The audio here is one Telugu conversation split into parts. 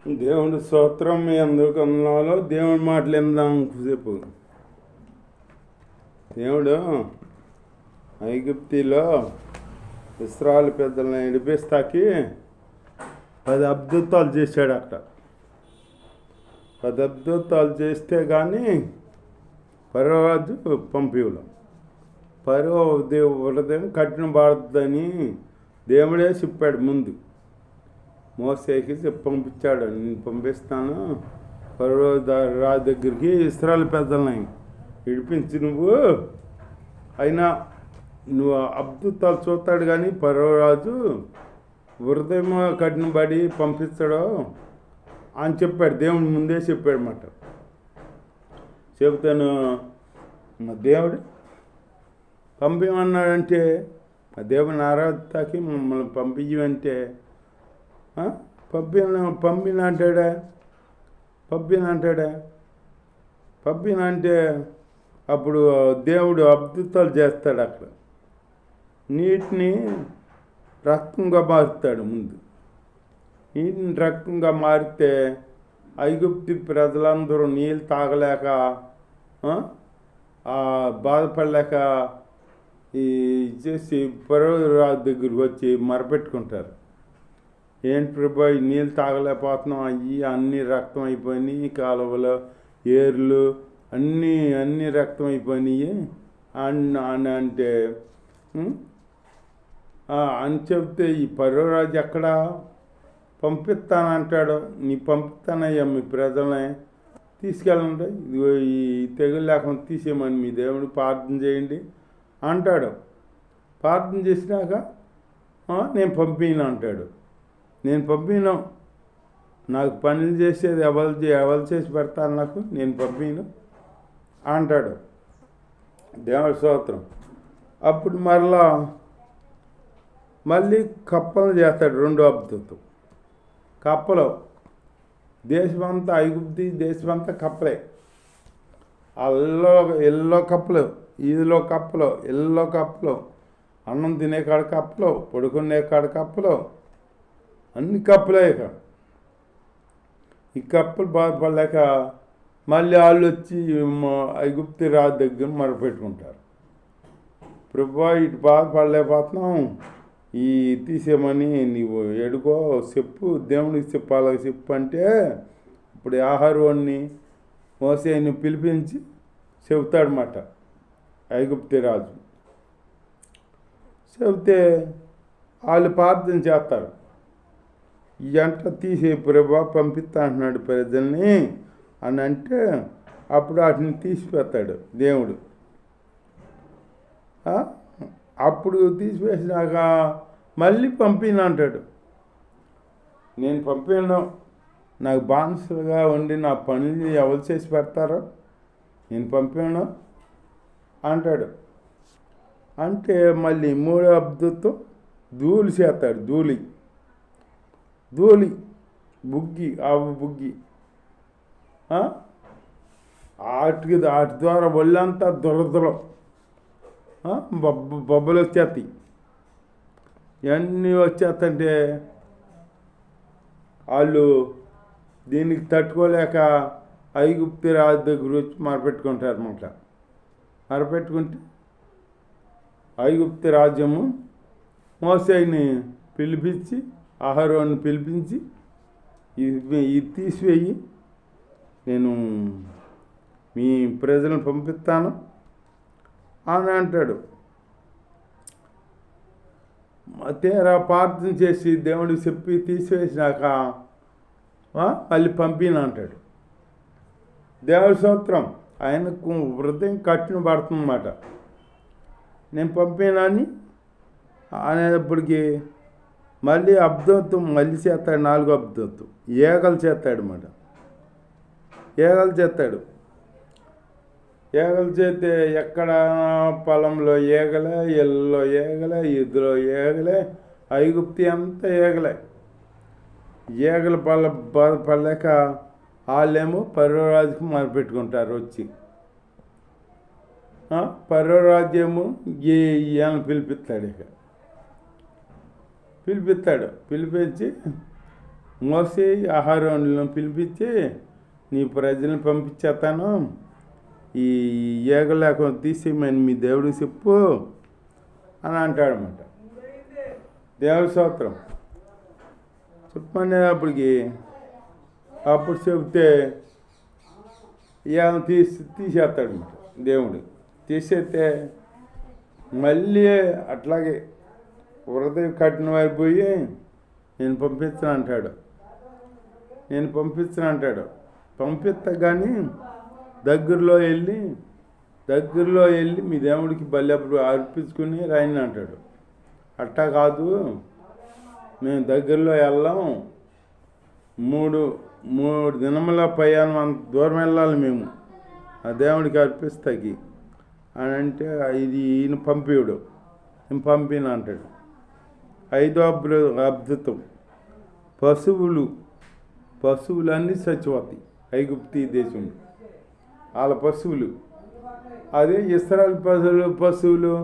దేవుడి స్తోత్రం మీ అందరికి వందనాలు. దేవుడి మాటలు విందాం సేపు. దేవుడు ఐగుప్తిలో ఇశ్రాయేలు పెద్దలను విడిపిస్తాకి 10 అద్భుతాలు చేశాడు. అక్కడ 10 అద్భుతాలు చేస్తే కానీ పరోరాజు పంపివులు పరో హృదయం కఠిన పడుతుందని దేవుడే చెప్పాడు. ముందు మోసేకి పంపించాడు, నేను పంపిస్తాను ఫరో రాజు దగ్గరికి ఇశ్రాయేలు పెద్దలని విడిపించి అయినా నువ్వు అద్భుతాలు చూస్తాడు కానీ ఫరో రాజు హృదయం కఠినపడి పంపిస్తాడో అని చెప్పాడు. దేవుడు ముందే చెప్పాడు అన్నమాట. చెబుతాను దేవుడు పంపించమన్నాడంటే దేవుని ఆరాధనకి మమ్మల్ని పంపించమంటే పంపిన అంటే అప్పుడు దేవుడు అద్భుతాలు చేస్తాడు. అక్కడ నీటిని రక్తంగా మారుతాడు. ముందు నీటిని రక్తంగా మారితే ఐగుప్తి ప్రజలందరూ నీళ్ళు తాగలేక బాధపడలేక ఈ చేసి ఫరో రాజు దగ్గరికి వచ్చి మరపెట్టుకుంటారు. ఏంటి ప్రభా నీళ్ళు తాగలేకపోతున్నాం, అన్నీ రక్తం అయిపోయినాయి, కాలువలు ఏర్లు అన్నీ రక్తం అయిపోయినాయి అని అంటే అని చెప్తే ఈ ఫరో రాజు ఎక్కడ పంపిస్తానంటాడు. నీ పంపిస్తానయ్యా మీ ప్రజల్ని తీసుకెళ్ళండి, ఇదిగో ఈ తెగులు లేకుండా తీసేయమని మీ దేవుడు ప్రార్థన చేయండి అంటాడు. ప్రార్థన చేసినాక నేను పంపిన అంటాడు. నేను పంపిను, నాకు పనులు చేసేది ఎవరు చేసి పెడతాను, నాకు నేను పంపిను అంటాడు. దేవుడి స్తోత్రం. అప్పుడు మళ్ళీ కప్పలు చేస్తాడు. 2వ అద్భుతం కప్పలు. దేశమంతా ఐగుప్తి దేశమంతా కప్పలే. ఎల్లో కప్పలు, ఈదిలో కప్పలు, ఎల్లో కప్పలు, అన్నం తినే కాడ కప్పలు, పడుకునే కాడ కప్పలు, అన్ని కప్పులే. ఇక ఈ కప్పులు బాధపడలేక మళ్ళీ వాళ్ళు వచ్చి ఐగుప్తి రాజు దగ్గర మొరపెట్టుకుంటారు. ప్రభువా ఇటు బాధపడలేకపోతున్నాం, ఈ తీసేమని నీవు ఎడుకో చెప్పు, దేవుడికి చెప్పాలి చెప్పు అంటే ఇప్పుడు ఆహారాన్ని మోసేని పిలిపించి చెబుతాడన్నమాట ఐగుప్తి రాజు. చెబితే వాళ్ళు ప్రార్థన చేస్తారు. ఈ అంట తీసే ప్రభా పంపిస్తా అంటున్నాడు ప్రజల్ని అని అంటే అప్పుడు వాటిని తీసిపెడతాడు దేవుడు. అప్పుడు తీసివేసినాక మళ్ళీ పంపిన అంటాడు. నేను పంపిన, నాకు బానిసలుగా ఉండి నా పనులు ఎవరు చేసి పెడతారో నేను పంపాను అంటాడు. అంటే మళ్ళీ 3వ అద్భుతం ధూళి చేస్తాడు. ధూళి బుగ్గి, ఆవు బుగ్గి, వాటి ద్వారా ఒళ్ళంతా దురదలు బొబ్బలు వచ్చేస్తాయి. ఇవన్నీ వచ్చేస్తంటే వాళ్ళు దీనికి తట్టుకోలేక ఐగుప్తి రాజు దగ్గర వచ్చి మరపెట్టుకుంటారు అన్నమాట. మరపెట్టుకుంటే ఐగుప్తి రాజ్యము మోసేని పిలిపించి ఆహారాన్ని పిలిపించి ఇది తీసివేయి, నేను మీ ప్రజలను పంపిస్తాను అని అంటాడు. తీరా ప్రార్థన చేసి దేవుడికి చెప్పి తీసివేసినాక మళ్ళీ పంపిన అంటాడు. దేవుడి స్తోత్రం. ఆయనకు హృదయం కఠిన పడుతుందన్నమాట. నేను పంపినాని అనేటప్పటికి మళ్ళీ అద్భుతం మళ్ళీ చేస్తాడు. 4వ అద్భుతం ఏగలు చేస్తాడు అన్నమాట. ఏగలు చేస్తే ఎక్కడ పొలంలో ఏగలే, ఎల్లో ఏగలే, ఇదిలో ఏగలే, ఐగుప్తి అంతా ఏగలే. ఏగలు బాధపడలేక వాళ్ళేమో ఫరో రాజుకి మొరపెట్టుకుంటారు వచ్చి. ఫరో రాజ్యము ఈయన పిలిపిస్తాడు. పిలిపించి మోసే ఆహారంలో పిలిపించి నీ ప్రజలను పంపించేస్తాను, ఈ ఏగ లేకుండా తీసేయమని మీ దేవుడికి చెప్పు అని అంటాడనమాట. దేవుడి స్తోత్రం చెప్పమనే అప్పుడు చెబితే ఏమైనా తీసేస్తాడనమాట దేవుడు. తీసేస్తే మళ్ళీ అట్లాగే హృదయం కఠినం అయిపోయి నేను పంపిస్తాను అంటాడు. పంపిస్తా కానీ దగ్గరలో వెళ్ళి మీ దేవుడికి బలి అప్పుడు అర్పించుకుని రాయని అంటాడు. అట్టా కాదు, మేము దగ్గరలో వెళ్ళాం, మూడు దినముల ప్రయాణం అంత దూరం వెళ్ళాలి మేము ఆ దేవుడికి అర్పిస్తాకి అని అంటే ఇది ఈయన పంపివుడు, నేను పంపిన అంటాడు. 5వ అద్భుతం, పశువులన్నీ చచ్చిపోతాయి ఐగుప్తీ దేశం. వాళ్ళ పశువులు అదే ఇశ్రాయేల్ పశువులు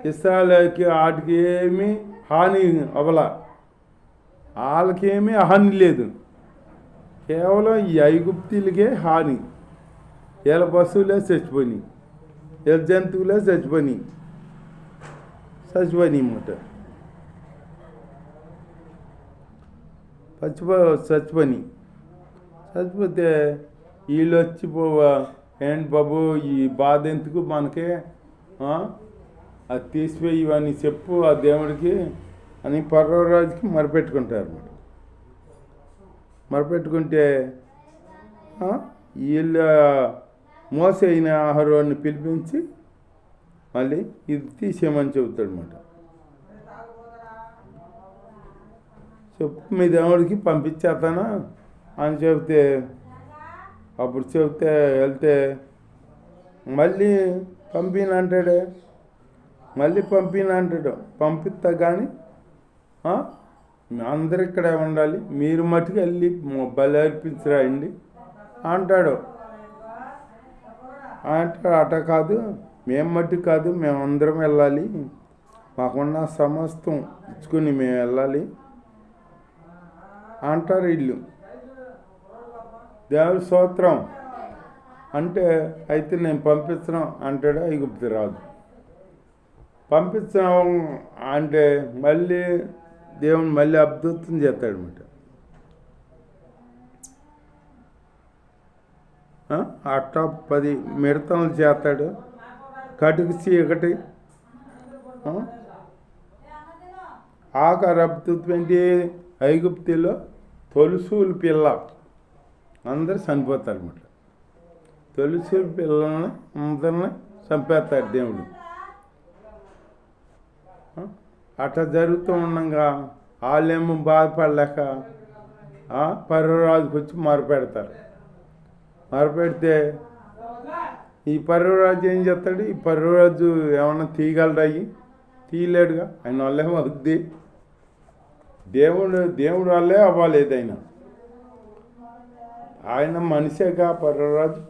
ఇశ్రాయేలుకి వాటికి ఏమీ హాని అవల, వాళ్ళకేమీ హాని లేదు, కేవలం ఈ ఐగుప్తీలకే హాని. వీళ్ళ పశువులే చచ్చిపోయినాయి, వీళ్ళ జంతువులే చచ్చిపోయినాయి అన్నమాట. చచ్చిపోతే వీళ్ళు వచ్చి ఏంటి బాబు ఈ బాధ ఎందుకు మనకే, అది తీసిపోయి ఇవన్నీ చెప్పు ఆ దేవుడికి అని పర్వరాజుకి మొరపెట్టుకుంటారు. మొరపెట్టుకుంటే వీళ్ళు మోసే అయిన ఆహారాన్ని పిలిపించి మళ్ళీ ఇది తీసేయమని చెబుతాడు అన్నమాట. చెప్పు మీ దేవుడికి పంపించేస్తానా అని చెబితే వెళ్తే మళ్ళీ పంపిన అంటాడు. పంపిస్తా కానీ అందరు ఇక్కడే ఉండాలి, మీరు మట్టుకు వెళ్ళి బలి అర్పించరాయండి అంటాడు. అట కాదు, మేము మట్టుకు కాదు, మేమందరం వెళ్ళాలి, మాకున్న సమస్తం ఇచ్చుకుని మేము వెళ్ళాలి అంటారు వీళ్ళు. దేవుడి స్తోత్రం అంటే అయితే నేను పంపించను అంటాడు ఐగుప్తు రాజు. పంపించడం అంటే మళ్ళీ దేవుని మళ్ళీ అద్భుతం చేస్తాడు అన్నమాట. అట్టా 10 మిడతలు చేస్తాడు, కటికి చీకటి ఆకార అద్భుతం ఏంటి, ఐగుప్తిలో తొలుసూలు పిల్ల అందరు చనిపోతారు అన్నమాట. తొలుసూలు పిల్లల్ని అందరిని చంపేస్తాడు దేవుడు. అట్లా జరుగుతూ ఉండగా వాళ్ళేమో బాధపడలేక పర్వరాజుకి వచ్చి మొరపెడితే ఈ పర్వరాజు ఏం చేస్తాడు, ఈ పర్వరాజు ఏమన్నా తీయగలరాయి, తీయలేడుగా, ఆయన వాళ్ళేమో అవుద్ది, దేవుడు వాళ్ళే అవ్వలేదు, ఆయన మనిషేగా పర్వరాజు.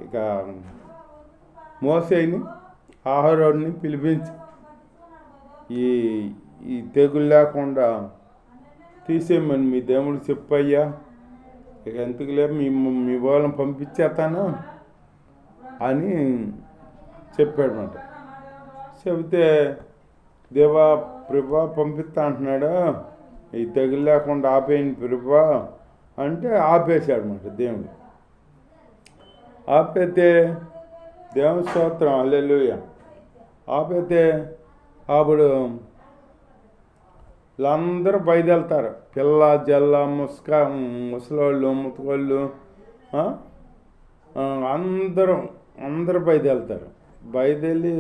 ఇక మోసేని ఆహారాన్ని పిలిపించి ఈ తెగులు లేకుండా తీసేయమని మీ దేవుడు చెప్పయ్యా, ఇక ఎందుకు లేదు మీ వాళ్ళని పంపించేస్తాను అని చెప్పాడనమాట. చెబితే దేవా ప్రభా పంపిస్తా అంటున్నాడు, ఈ తెగులు లేకుండా ఆపేయండి ప్రభా అంటే ఆపేశాడు అన్నమాట దేవుడు. ఆపైతే దేవుని స్తోత్రం హల్లెలూయా. ఆపైతే అప్పుడు వీళ్ళందరూ బయలుదేరుతారు, పిల్ల జల్ల ముసలోళ్ళు ముతుకోళ్ళు అందరూ బయలుదేరుతారు. బయలుదేరి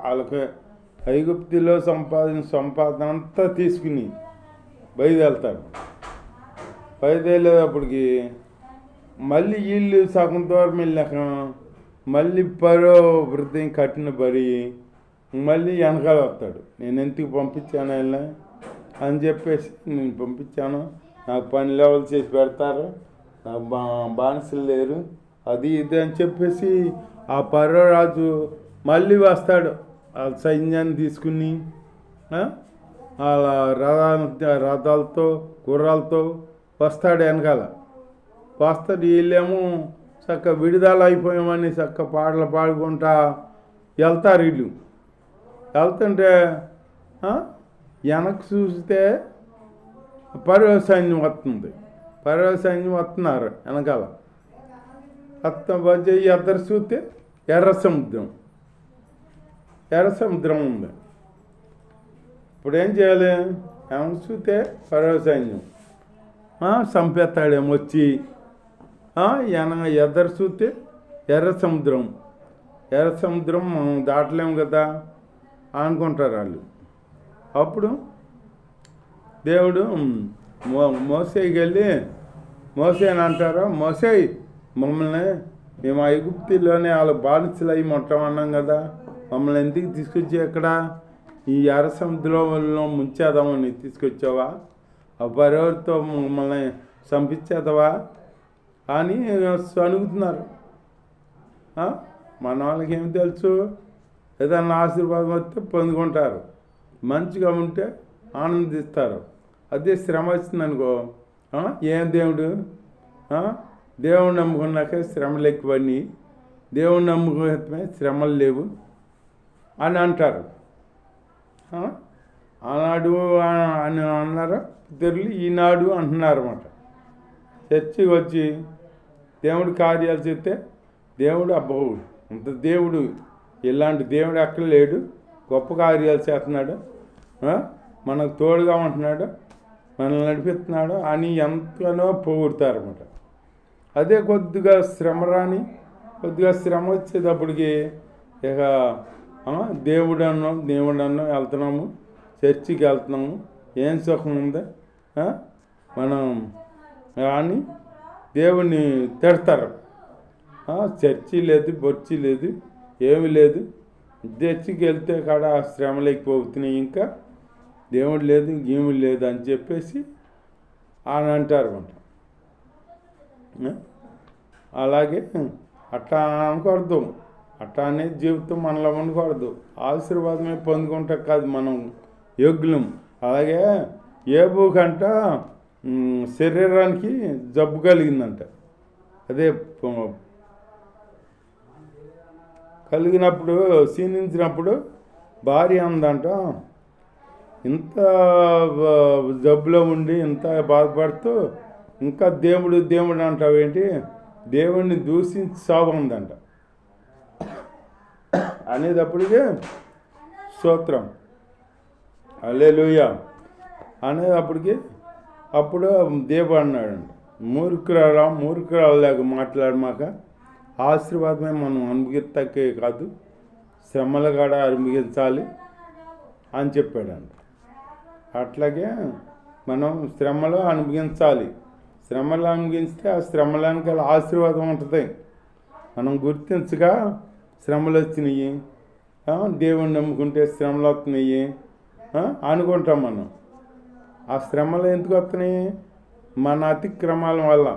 వాళ్ళకి ఐగుప్తిలో సంపాదన అంతా తీసుకుని బయలుదేరుతారు. బయలుదేరేటప్పటికి మళ్ళీ వీళ్ళు సగం దూరం వెళ్ళాక మళ్ళీ వృద్ధి కట్టిన బరి మళ్ళీ వెనకాల వస్తాడు. నేను ఎందుకు పంపించాను ఆయన అని చెప్పేసి, నేను పంపించాను, నాకు పని లెవెల్ చేసి పెడతారు, నాకు బానిసలు లేరు, అది ఇది అని చెప్పేసి ఆ పర్వరాజు మళ్ళీ వస్తాడు ఆ సైన్యాన్ని తీసుకుని. అలా రథాలతో గుర్రాలతో వస్తాడు వెనకాల. వస్తాడు. వీళ్ళేమో చక్క విడుదల అయిపోయామని చక్క పాటలు పాడుకుంటా వెళ్తారు. వీళ్ళు వెళ్తుంటే వెనక్కి చూస్తే పర్వ సైన్యం వస్తుంది. పర్వ సైన్యం వస్తున్నారు వెనకాల. వచ్చి ఎద్దరు చూస్తే ఎర్ర సముద్రం ఉంది. ఇప్పుడు ఏం చేయాలి? ఏమన్నా చూస్తే పర్వ సైన్యం చంపేస్తాడేమో వచ్చి. ఎద్దరు చూస్తే ఎర్ర సముద్రం మనం దాటలేము కదా అనుకుంటారు వాళ్ళు. అప్పుడు దేవుడు మోసేకి వెళ్ళి మోసేని అంటారు, మోసేయ్ మమ్మల్ని మేము ఐగుప్తులోనే వాళ్ళ బానిసలు అయ్యి మొట్టమన్నాం కదా, మమ్మల్ని ఎందుకు తీసుకొచ్చి ఎక్కడ ఈ ఎర్ర సముద్రంలో ముంచేద్దామని తీసుకొచ్చావా? ఆ పర్వతో మమ్మల్ని చంపించేద్దావా అని అడుగుతున్నారు. మన వాళ్ళకి ఏమి తెలుసు? ఏదన్నా ఆశీర్వాదం వస్తే పొందుకుంటారు, మంచిగా ఉంటే ఆనందిస్తారు. అదే శ్రమ వచ్చిందనుకో, ఏం దేవుడు దేవుడు నమ్ముకున్నాక శ్రమలు ఎక్కువని, దేవుడు నమ్ముకునే శ్రమలు లేవు అని అంటారు. ఆనాడు అని అన్నారు పితరులు, ఈనాడు అంటున్నారు అన్నమాట. చర్చికి వచ్చి దేవుడు కార్యాలు చేస్తే దేవుడు అబ్బో అంత దేవుడు, ఇలాంటి దేవుడు ఎక్కడ లేడు, గొప్ప కార్యాలు చేస్తున్నాడు, మనకు తోడుగా ఉంటున్నాడు, మనల్ని నడిపిస్తున్నాడు అని ఎంతగానో పొగుడతారన్నమాట. అదే కొద్దిగా శ్రమ వచ్చేటప్పటికి ఇక దేవుడన్నో వెళ్తున్నాము, చర్చికి వెళ్తున్నాము, ఏం సుఖం ఉంది మనం అని దేవుణ్ణి తిడతారు. చర్చి లేదు, బొర్చి లేదు, ఏమి లేదు. చర్చికి వెళ్తే కాడ శ్రమలు ఎక్కువవుతున్నాయి, ఇంకా దేవుడు లేదు ఏమి లేదు అని చెప్పేసి అని అంటారు అన్నమాట. అలాగే అట్లా అనకూడదు, అట్లా అనేది జీవితం మనలో ఉండకూడదు. ఆశీర్వాదమే పొందుకుంటా కాదు మనం యోగ్యులం. అలాగే ఏబుకంట శరీరానికి జబ్బు కలిగిందంట. అదే కలిగినప్పుడు క్షీణించినప్పుడు భార్య అందంట, ఇంత జబ్బులో ఉండి ఇంత బాధపడుతూ ఇంకా దేవుడు అంటావేంటి, దేవుడిని దూషించి సాగుందంట అనేటప్పటికే స్తోత్రం హల్లెలూయా అనేటప్పటికి అప్పుడు దేవుడు అన్నాడంట, మూర్ఖురాలాగా మాట్లాడమాక, ఆశీర్వాదమే మనం అనుభవిస్తకే కాదు శ్రమలు కూడా అనుభవించాలి అని చెప్పాడంట. అట్లాగే మనం శ్రమలో అనుభవించాలి. శ్రమలు అనుభవిస్తే ఆ శ్రమలానికి ఆశీర్వాదం ఉంటుంది. మనం గుర్తించగా శ్రమలు వచ్చినాయి, దేవుణ్ణి నమ్ముకుంటే శ్రమలు వస్తున్నాయి అనుకుంటాం. మనం ఆ శ్రమలు ఎందుకు వస్తున్నాయి? మన అతిక్రమాల వల్ల.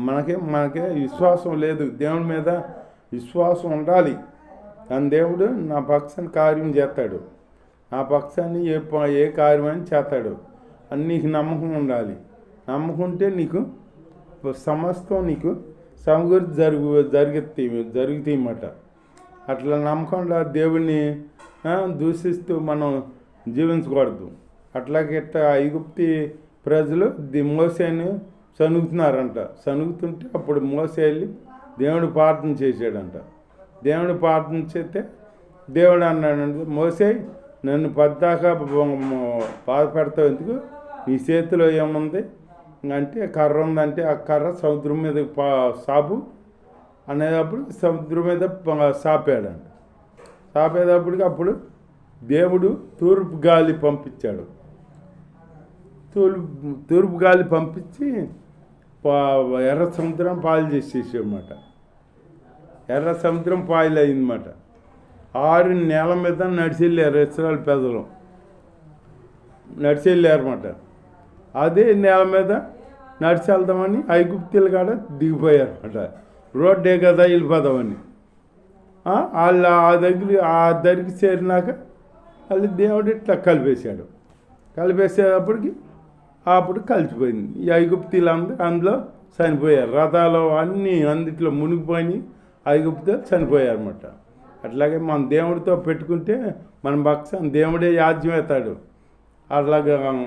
మనకే విశ్వాసం లేదు, దేవుడి మీద విశ్వాసం ఉండాలి. అని దేవుడు నా పక్షాన్ని కార్యం చేస్తాడు, నా పక్షాన్ని ఏ కార్యమని చేస్తాడు అని నీకు నమ్మకం ఉండాలి. నమ్మకుంటే నీకు సమస్తం నీకు సమకూర్చి జరుగుతాయన్నమాట. అట్లా నమ్మకుండా దేవుడిని దూషిస్తూ మనం జీవించకూడదు. అట్లాగే ఐగుప్తి ప్రజలు మోసేని సనుగుతున్నారంట. సనుగుతుంటే అప్పుడు మోసే వెళ్ళి దేవుడు ప్రార్థన చేశాడంట. దేవుడు ప్రార్థన చేస్తే దేవుడు అన్నాడంటే, మోసే నన్ను పద్దాకా బాధపెడతావు ఎందుకు, నీ చేతిలో ఏముంది అంటే కర్ర ఉందంటే ఆ కర్ర సముద్రం మీద సాపు అనేటప్పుడు సముద్రం మీద సాపాడంట. సాపేటప్పటికి అప్పుడు దేవుడు తూర్పు గాలి పంపించాడు. తూర్పు గాలి పంపించి ఎర్ర సముద్రం పాలు చేసేసాడన్నమాట. ఎర్ర సముద్రం పాయలు అయిందన్నమాట. 6 నెలల మీద నడిచి వెళ్ళారు ఇశ్రాయేలు పెద్దలు, నడిచి వెళ్ళారన్నమాట. అదే నేల మీద నడిచి వెళ్దామని ఐగుప్తులు కాడ దిగిపోయారన్నమాట. రోడ్డే కదా వెళ్ళిపోదామని వాళ్ళు ఆ దగ్గరికి చేరినాక వాళ్ళు దేవుడు ఇట్లా కలిపేశాడు. కలిపేసేటప్పటికి అప్పుడు కలిసిపోయింది. ఈ ఐగుప్తీలందరూ అందులో చనిపోయారు. రథాలు అన్నీ అందుట్లో మునిగిపోయి ఐగుప్తులు చనిపోయారు అన్నమాట. అట్లాగే మన దేవుడితో పెట్టుకుంటే మన భక్తం దేవుడే యాజ్యం అవుతాడు. అట్లాగా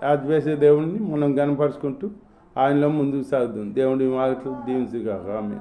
యాజ్ వేసే దేవుడిని మనం కనపరుచుకుంటూ ఆయనలో ముందుకు సాగుతుంది. దేవుడి మాటలు దీవించుగాక. ఆమేన్.